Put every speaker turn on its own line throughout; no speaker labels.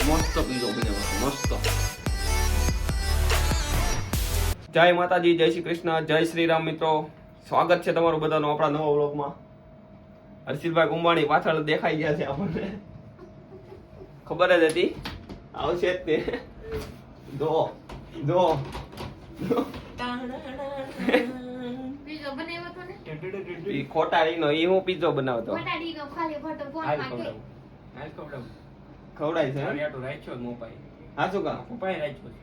મસ્ત પીઝો બન્યો મસ્ત. જય માતાજી, જય શ્રી કૃષ્ણ, જય શ્રી રામ. મિત્રો, સ્વાગત છે તમારું બધાનું આપણા નવા વ્લોગમાં. હર્ષિલભાઈ કુંભાણી પાછળ દેખાઈ ગયા છે આપણને, ખબર જ હતી આવશે જ તે. જો જો
પીઝો બનાવ્યો તો ને
ઈ ખોટાડીનો ઈ હું પીઝો બનાવતો.
ખોટાડીનો ખાલી ફોટો ફોન માં કે
ખવડાય છે
હરિયાટો રાખ્યો મોપાઈ.
હા શું કા
મોપાઈ રાખ્યો છે.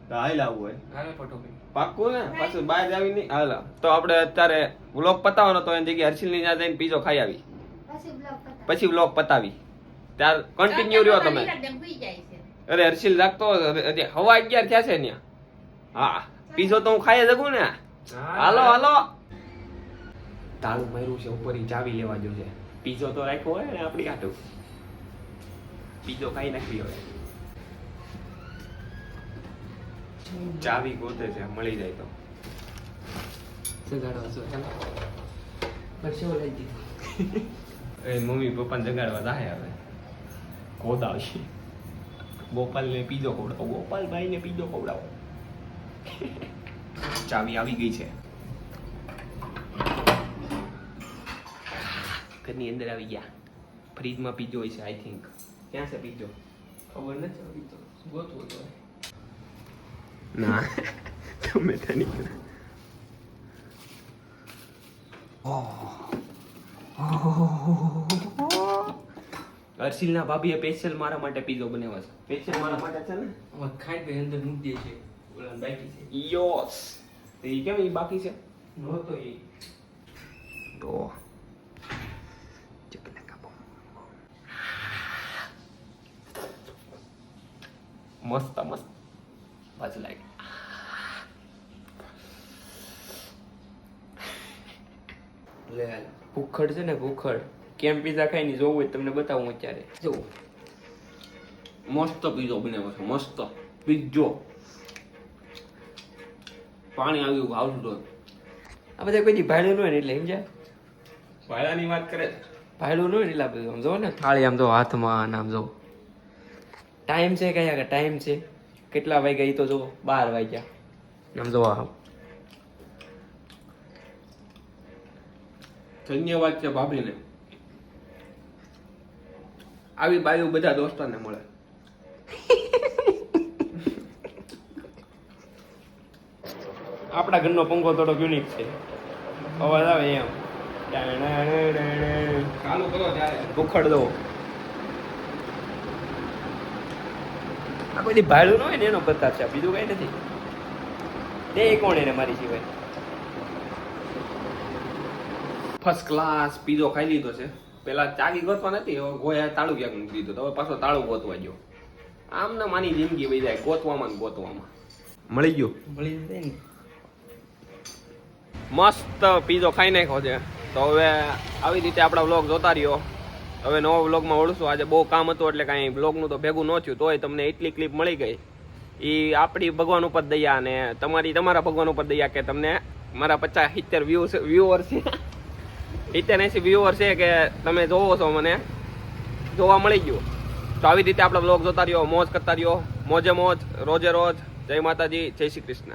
તો હાલ આવું હોય
હાલે ફોટો કરી.
પાક્કું ને પાછું બહાર આવી નહીં. હાલ તો આપણે અત્યારે વ્લોગ પતાવવાનો તો એની જગ્યાએ હર્ષિલની ત્યાં જઈને પીઝો ખાઈ આવી,
પછી બ્લોગ પતા
પછી વ્લોગ પતાવી. ત્યાર કન્ટિન્યુ રહ્યો તમે.
ભૂઈ જાય છે.
અરે હર્ષિલ રાખતો હજી હવા 11 થયા છે ત્યાં. હા પીઝો તો હું ખાઈ શકું ને. હાલો હાલો, તાળું માર્યું છે ઉપર, ચાવી લેવા જો છે. પીઝો તો રાખ્યો હોય ને આપણી હાટું, પીઝો ખાઈ નાખવી હવે. ચાવી ગોતે છે, મળી જાય તો જગાડવા છો. એ મમ્મી પપ્પાને જગાડવા જાય હવે. કોદ આવશે. ગોપાલને પીઝો ખવડાવો, ગોપાલભાઈને પીઝો ખવડાવો. ચાવી આવી ગઈ છે, ઘરની અંદર આવી ગયા. ફ્રીજમાં પીઝો હોય છે આઈ થિંક. ક્યાં છે પીઝો ખબર નથી. પીઝો ગોતવો તો ના તમે તની હર્ષિલના ભાભીએ સ્પેશિયલ મારા માટે પીઝો બનાવ્યો છે. સ્પેશિયલ મારા માટે છે ને.
ખાઈ પે અંદર મૂકી દે છે. ઓલા બાકી છે.
યોસ એ કેમ એ બાકી છે
નહોતો એ.
તો મસ્ત મસ્ત પાછું લાગે. લે ભૂખડ છે ને, ભૂખડ કેમ પીઝા ખાઈ ની જોવું હોય તમને બતાવું અત્યારે. જો મસ્ત પીઝો બનાવ્યો છે, મસ્ત પીઝો. પાણી આવ્યું આવતું તો આ બધા કોઈ ભાડું ન હોય ને એટલે સમજ્યા. ભાડાની વાત કરે, ભાડું ન હોય ને એટલે બધું આમ જો ને. થાળી આમ જો હાથમાં, આમ જો ટાઈમ છે કયા કે ટાઈમ છે કેટલા વાગ્યા એ તો જો 12 વાગ્યા. આમ જો ધન્યવાદ છે ભાભીને. આવી બાયુ બધા દોસ્તારને મળે. આપણા ઘરનો પંખો થોડો યુનિક છે, અવાજ આવે એમ. ચાલુ કરો ત્યારે ભૂખડ દો. આ બધી ભાડું ન હોય ને એનો પ્રતાપ છે, બીજું કઈ નથી. તે કોણ એને મારી સિવાય. ફર્સ્ટ ક્લાસ પીઝો ખાઈ લીધો છે. પેલા ચાવી ગોતવા નથી, હવે ગોયા તાળું ક્યાંક મૂકી દીધું, તો હવે પાછો તાળું ગોતવા ગયો. આમ ને માની જિંદગી વહી જાય ગોતવામાં ને ગોતવામાં. મળી ગયું,
મળી જાય ને.
મસ્ત પીઝો ખાઈ નાખ્યો છે. તો હવે આવી રીતે આપણા વ્લોગ જોતા રહ્યો. હવે નવા વ્લોગમાં વળશું. આજે બહુ કામ હતું એટલે કાંઈ વ્લોગનું તો ભેગું ન થયું, તોય તમને એટલી ક્લિપ મળી ગઈ. એ આપણી ભગવાન ઉપર દયા અને તમારા ભગવાન ઉપર દયા કે તમને મારા 50-70 વ્યુઅર્સ છે, 70-80 વ્યુઅર્સ છે કે તમે જોવો છો, મને જોવા મળી ગયું. તો આવી રીતે આપણા વ્લોગ જોતા રહ્યો, મોજ કરતા રહ્યો, મોજે મોજ, રોજે રોજ. જય માતાજી, જય શ્રી કૃષ્ણ.